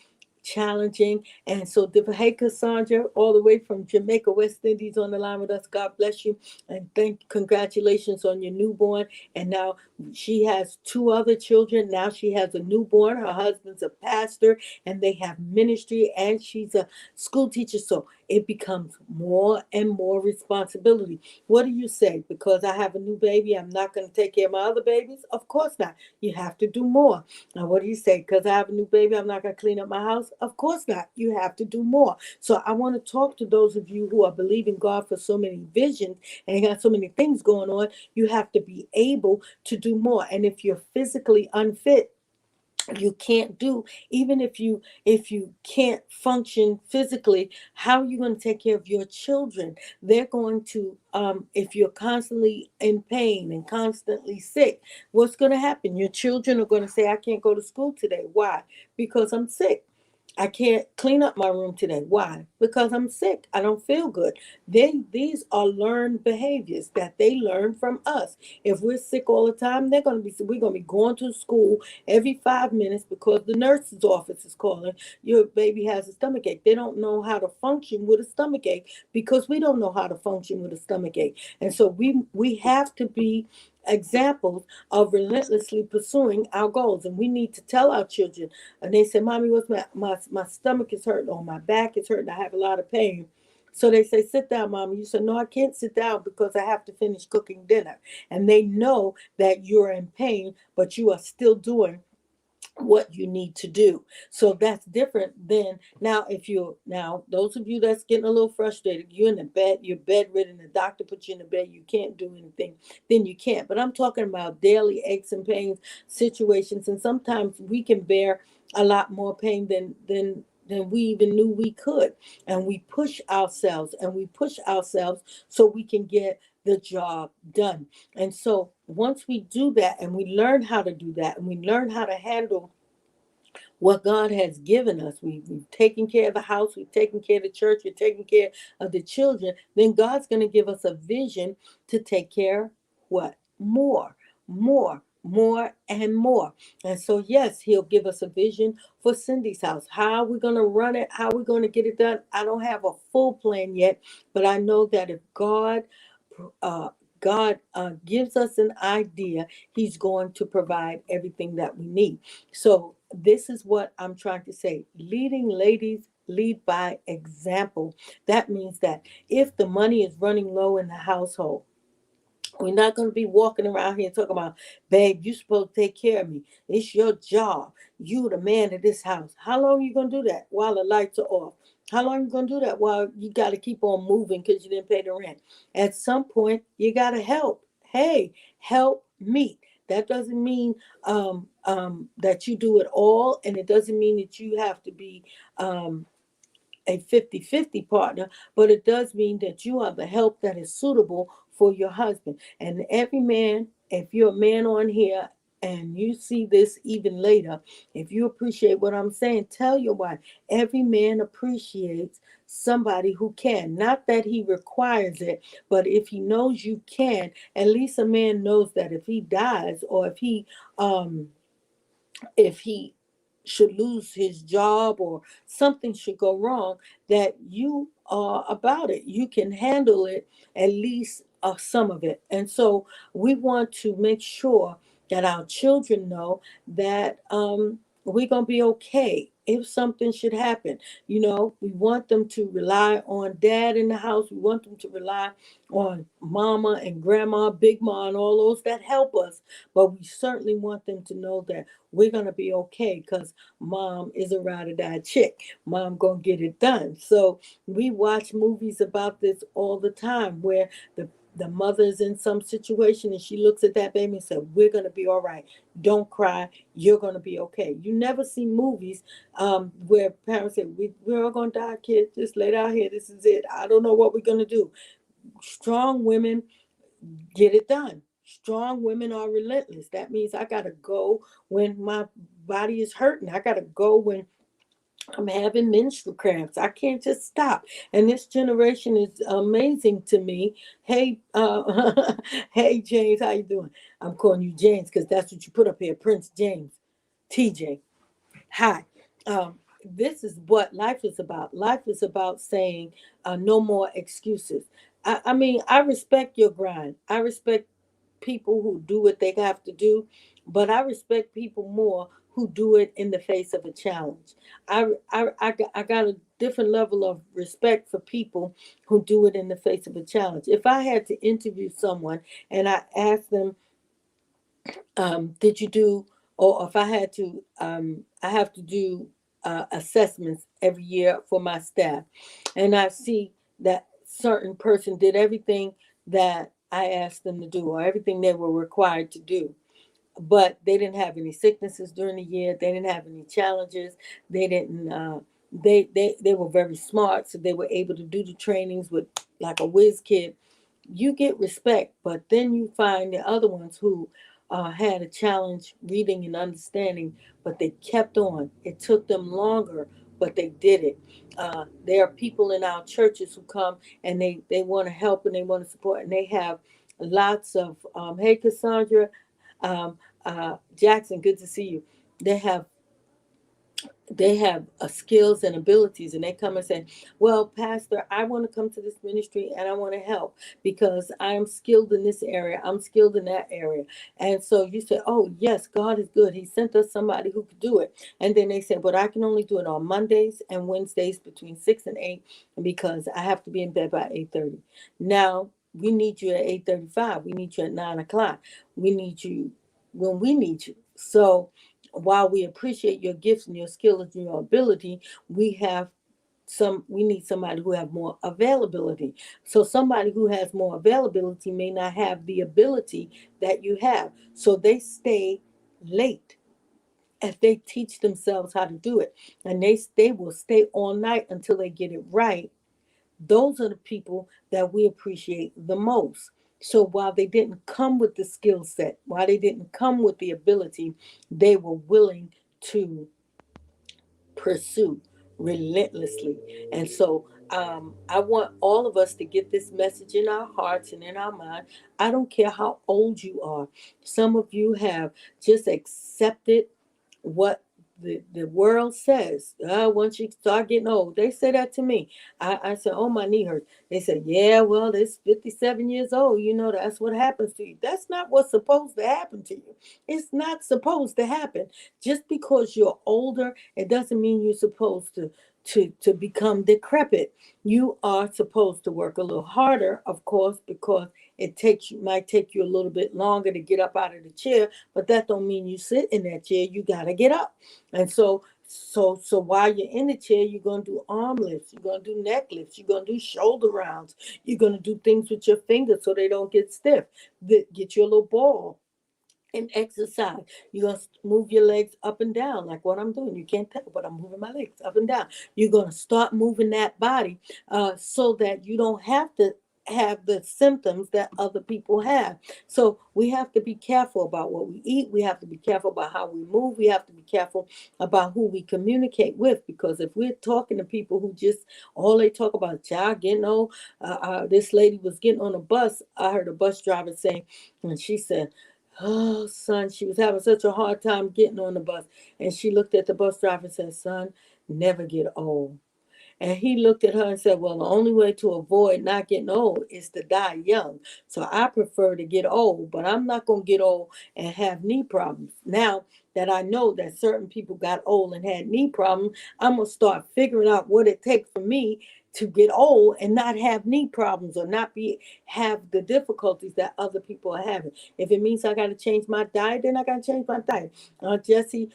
challenging. And so, hey, Cassandra, all the way from Jamaica, West Indies, on the line with us. God bless you. And congratulations on your newborn. And now she has two other children. Now she has a newborn. Her husband's a pastor, and they have ministry, and she's a school teacher. So it becomes more and more responsibility. What do you say? Because I have a new baby, I'm not going to take care of my other babies? Of course not. You have to do more. Now, what do you say? Because I have a new baby, I'm not going to clean up my house? Of course not. You have to do more. So I want to talk to those of you who are believing God for so many visions and got so many things going on. You have to be able to do more. And if you're physically unfit, you can't do, even if you can't function physically, how are you going to take care of your children? They're going to, if you're constantly in pain and constantly sick, what's going to happen? Your children are going to say, I can't go to school today. Why? Because I'm sick. I can't clean up my room today. Why? Because I'm sick. I don't feel good. These are learned behaviors that they learn from us. If we're sick all the time, we're gonna be going to school every 5 minutes because the nurse's office is calling. Your baby has a stomach ache. They don't know how to function with a stomach ache because we don't know how to function with a stomach ache. And so we have to be examples of relentlessly pursuing our goals. And we need to tell our children, and they say, Mommy, what's my stomach is hurting or my back is hurting. I have a lot of pain. So they say, sit down, Mommy. You say, no, I can't sit down because I have to finish cooking dinner. And they know that you're in pain, but you are still doing what you need to do. So that's different than now. If you're now, those of you that's getting a little frustrated, you're in the bed, you're bedridden, the doctor put you in the bed, you can't do anything, then you can't. But I'm talking about daily aches and pains situations, and sometimes we can bear a lot more pain than we even knew we could. And we push ourselves and we push ourselves so we can get the job done. And so once we do that and we learn how to do that and we learn how to handle what God has given us, we've taken care of the house, we've taken care of the church, we've taken care of the children, then God's going to give us a vision to take care what? More, and more. And so, yes, he'll give us a vision for Cindy's house. How are we going to run it? How are we going to get it done? I don't have a full plan yet, but I know that if uh, God gives us an idea, he's going to provide everything that we need. So this is what I'm trying to say. Leading ladies lead by example. That means that if the money is running low in the household, we're not going to be walking around here talking about, babe, you supposed to take care of me. It's your job. You the man of this house. How long are you going to do that while the lights are off? How long are you going to do that while you got to keep on moving because you didn't pay the rent? At some point, you got to help. Hey, help me. That doesn't mean that you do it all, and it doesn't mean that you have to be a 50-50 partner, but it does mean that you are the help that is suitable for your husband. And every man, if you're a man on here and you see this even later, if you appreciate what I'm saying, tell your wife, every man appreciates somebody who can. Not that he requires it, but if he knows you can, at least a man knows that if he dies or um if he should lose his job or something should go wrong, that you are about it. You can handle it, at least some of it. And so we want to make sure that our children know that we're going to be okay if something should happen. You know, we want them to rely on dad in the house. We want them to rely on mama and grandma, big ma, and all those that help us. But we certainly want them to know that we're going to be okay because mom is a ride or die chick. Mom going to get it done. So we watch movies about this all the time where the mother's in some situation and she looks at that baby and said, we're going to be all right. Don't cry. You're going to be okay. You never see movies where parents say, we're all going to die, kids. Just lay down here. This is it. I don't know what we're going to do. Strong women get it done. Strong women are relentless. That means I got to go when my body is hurting. I got to go when I'm having menstrual cramps. I can't just stop. And this generation is amazing to me. Hey, hey James, how you doing? I'm calling you James because that's what you put up here, Prince James, TJ. Hi. This is what life is about. Life is about saying no more excuses. I mean, I respect your grind. I respect people who do what they have to do, but I respect people more who do it in the face of a challenge. I got a different level of respect for people who do it in the face of a challenge. If I had to interview someone and I asked them, did you do, or if I had to, I have to do assessments every year for my staff, and I see that certain person did everything that I asked them to do or everything they were required to do, but they didn't have any sicknesses during the year. They didn't have any challenges. They didn't. They were very smart, so they were able to do the trainings with like a whiz kid. You get respect, but then you find the other ones who had a challenge reading and understanding, but they kept on. It took them longer, but they did it. There are people in our churches who come and they want to help and they want to support, and they have lots of, hey, Cassandra, Jackson, good to see you. They have skills and abilities, and they come and say, well, pastor, I want to come to this ministry and I want to help because I'm skilled in this area, I'm skilled in that area. And so you say, oh yes, God is good, he sent us somebody who could do it. And then they say, but I can only do it on Mondays and Wednesdays between 6 and 8 because I have to be in bed by 8:30. Now we need you at 8:35, we need you at 9 o'clock, we need you when we need you. So while we appreciate your gifts and your skills and your ability, we need somebody who have more availability. So somebody who has more availability may not have the ability that you have. So they stay late and they teach themselves how to do it. And they will stay all night until they get it right. Those are the people that we appreciate the most. So while they didn't come with the skill set, while they didn't come with the ability, they were willing to pursue relentlessly. And so I want all of us to get this message in our hearts and in our mind. I don't care how old you are. Some of you have just accepted what the world says. Once you start getting old, they say that to me. I said, oh, my knee hurts. They said, yeah, well, it's 57 years old. You know, that's what happens to you. That's not what's supposed to happen to you. It's not supposed to happen. Just because you're older, it doesn't mean you're supposed to become decrepit. You are supposed to work a little harder, of course, because might take you a little bit longer to get up out of the chair, but that don't mean you sit in that chair. You gotta get up. And so while you're in the chair, you're gonna do arm lifts, you're gonna do neck lifts, you're gonna do shoulder rounds, you're gonna do things with your fingers so they don't get stiff. Get your little ball and exercise. You're going to move your legs up and down like what I'm doing. You can't tell, but I'm moving my legs up and down. You're going to start moving that body so that you don't have to have the symptoms that other people have. So we have to be careful about what we eat. We have to be careful about how we move. We have to be careful about who we communicate with, because if we're talking to people who just all they talk about child getting old, this lady was getting on a bus. I heard a bus driver saying, and she said, oh, son, she was having such a hard time getting on the bus. And she looked at the bus driver and said, son, never get old. And he looked at her and said, well, the only way to avoid not getting old is to die young. So I prefer to get old, but I'm not going to get old and have knee problems. Now that I know that certain people got old and had knee problems, I'm going to start figuring out what it takes for me to get old and not have knee problems or not have the difficulties that other people are having. If it means I got to change my diet, then I got to change my diet. Jessie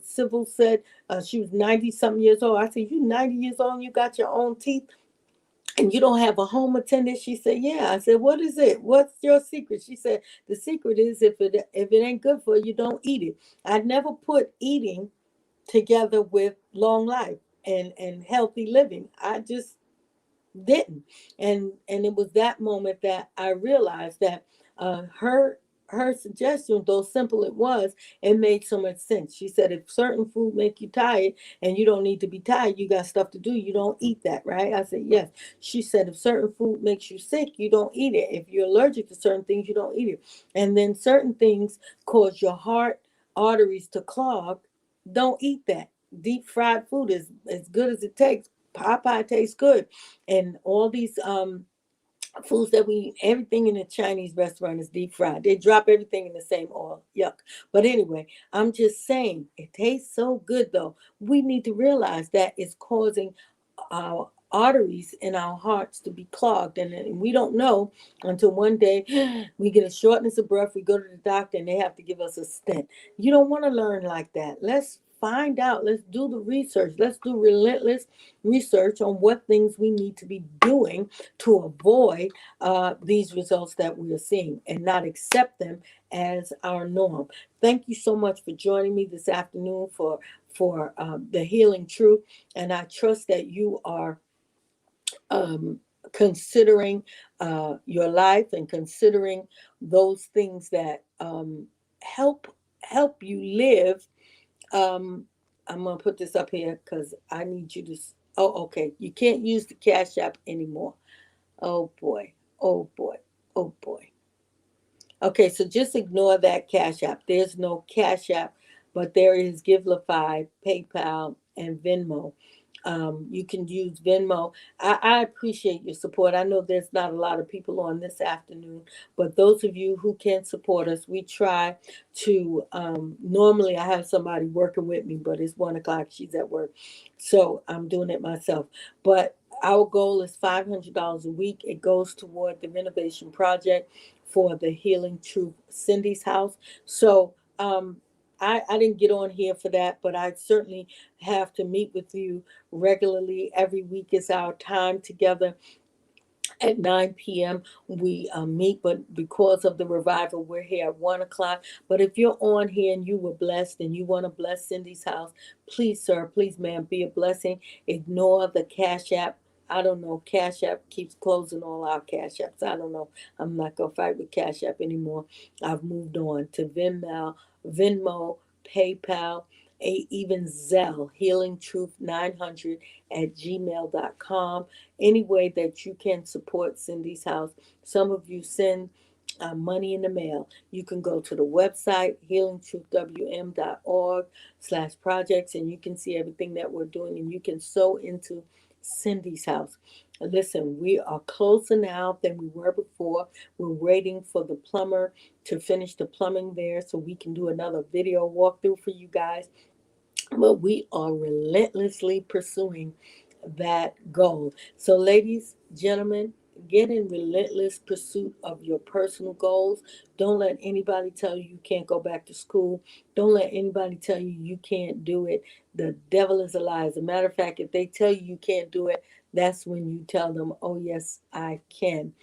Civil said she was 90 something years old. I said, you 90 years old and you got your own teeth and you don't have a home attendant? She said, yeah. I said, what is it? What's your secret? She said, the secret is if it ain't good for you, don't eat it. I never put eating together with long life and healthy living. I just didn't. And it was that moment that I realized that her suggestion, though simple it was, it made so much sense. She said, if certain food make you tired and you don't need to be tired, you got stuff to do, you don't eat that, right? I said, yes. She said, if certain food makes you sick, you don't eat it. If you're allergic to certain things, you don't eat it. And then certain things cause your heart arteries to clog, don't eat that. Deep fried food is as good as it takes. Popeye tastes good. And all these foods that we eat, everything in a Chinese restaurant is deep fried. They drop everything in the same oil. Yuck. But anyway, I'm just saying it tastes so good though. We need to realize that it's causing our arteries in our hearts to be clogged, and we don't know until one day we get a shortness of breath, we go to the doctor and they have to give us a stent. You don't want to learn like that. Let's find out. Let's do the research. Let's do relentless research on what things we need to be doing to avoid these results that we are seeing and not accept them as our norm. Thank you so much for joining me this afternoon for the healing truth, and I trust that you are um, considering your life and considering those things that help you live. um, I'm gonna put this up here because I need you to. Oh, okay. You can't use the Cash App anymore. Oh boy. Oh boy. Oh boy. Okay, so just ignore that Cash App. There's no Cash App, but there is Givelify, PayPal, and Venmo. You can use Venmo. I appreciate your support. I know there's not a lot of people on this afternoon, but those of you who can support us, we try to. Normally, I have somebody working with me, but it's 1 o'clock. She's at work, so I'm doing it myself. But our goal is $500 a week. It goes toward the renovation project for the Healing Truth Cindy's house. So I didn't get on here for that, but I certainly have to meet with you regularly. Every week is our time together at 9 p.m. We meet, but because of the revival, we're here at 1 o'clock. But if you're on here and you were blessed and you want to bless Cindy's house, please, sir, please, ma'am, be a blessing. Ignore the Cash App. I don't know. Cash App keeps closing all our Cash Apps. I don't know. I'm not gonna fight with Cash App anymore. I've moved on to Venmo, PayPal, even Zelle, Healing Truth 900 at gmail.com. Any way that you can support Cindy's house. Some of you send money in the mail. You can go to the website, healingtruthwm.org/projects, and you can see everything that we're doing, and you can sow into Cindy's house. Listen, we are closer now than we were before. We're waiting for the plumber to finish the plumbing there so we can do another video walkthrough for you guys. But we are relentlessly pursuing that goal. So, ladies, gentlemen, get in relentless pursuit of your personal goals. Don't let anybody tell you you can't go back to school. Don't let anybody tell you you can't do it. The devil is a lie. As a matter of fact, if they tell you you can't do it, that's when you tell them, oh, yes, I can.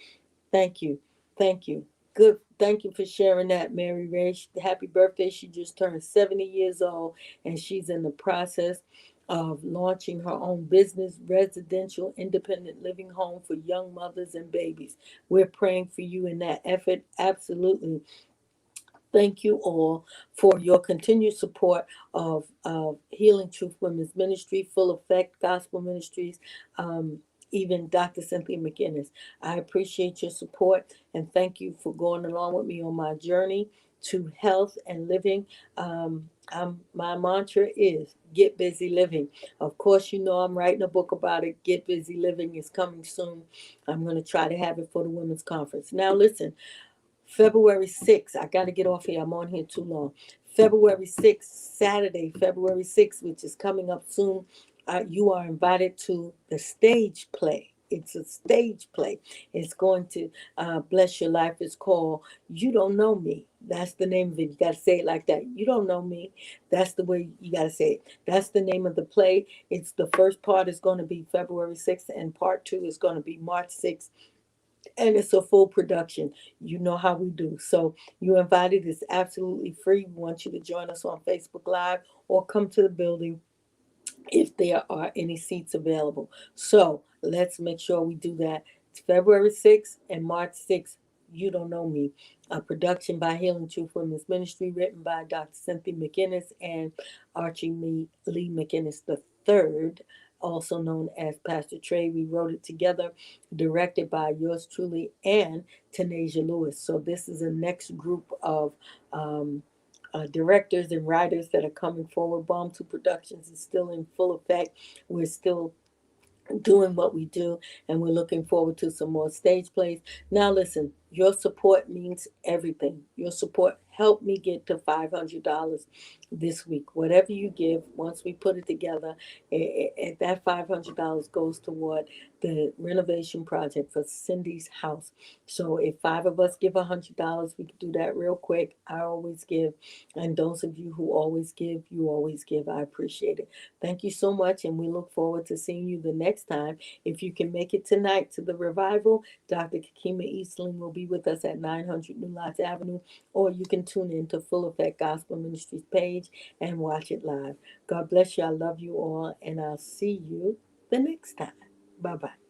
Thank you. Thank you. Good. Thank you for sharing that, Mary Ray. Happy birthday. She just turned 70 years old and she's in the process of launching her own business, residential independent living home for young mothers and babies. We're praying for you in that effort. Absolutely. Thank you all for your continued support of Healing Truth Women's Ministry, Full Effect Gospel Ministries, even Dr. Cynthia McInnes. I appreciate your support and thank you for going along with me on my journey to health and living. My mantra is get busy living. Of course, you know I'm writing a book about it. Get Busy Living is coming soon. I'm going to try to have it for the Women's Conference. Now, listen. February 6th, I got to get off here. I'm on here too long. February 6th, Saturday, February 6th, which is coming up soon, you are invited to the stage play. It's a stage play. It's going to bless your life. It's called You Don't Know Me. That's the name of it. You got to say it like that. You don't know me. That's the way you got to say it. That's the name of the play. It's the first part is going to be February 6th, and part two is going to be March 6th, and it's a full production. You know how we do. So you invited. It's absolutely free. We want you to join us on Facebook Live or come to the building if there are any seats available. So let's make sure we do that. It's February 6th and March 6th. You Don't Know Me. A production by Healing Truth Women's Ministry, written by Dr. Cynthia McInnes and Lee McInnes III, also known as Pastor Trey. We wrote it together, directed by yours truly and Tanasia Lewis. So this is a next group of directors and writers that are coming forward. Bomb 2 Productions is still in full effect. We're still doing what we do, and we're looking forward to some more stage plays. Now listen, your support means everything. Your support helped me get to $500 this week. Whatever you give, once we put it together, that $500 goes toward the renovation project for Cindy's house. So if five of us give $100, we can do that real quick. I always give, and those of you who always give, you always give. I appreciate it. Thank you so much, and we look forward to seeing you the next time. If you can make it tonight to the revival, Dr. Kakima Eastling will be with us at 900 New Lodge Avenue, or you can tune in to Full Effect Gospel Ministries page and watch it live. God bless you. I love you all, and I'll see you the next time. Bye bye.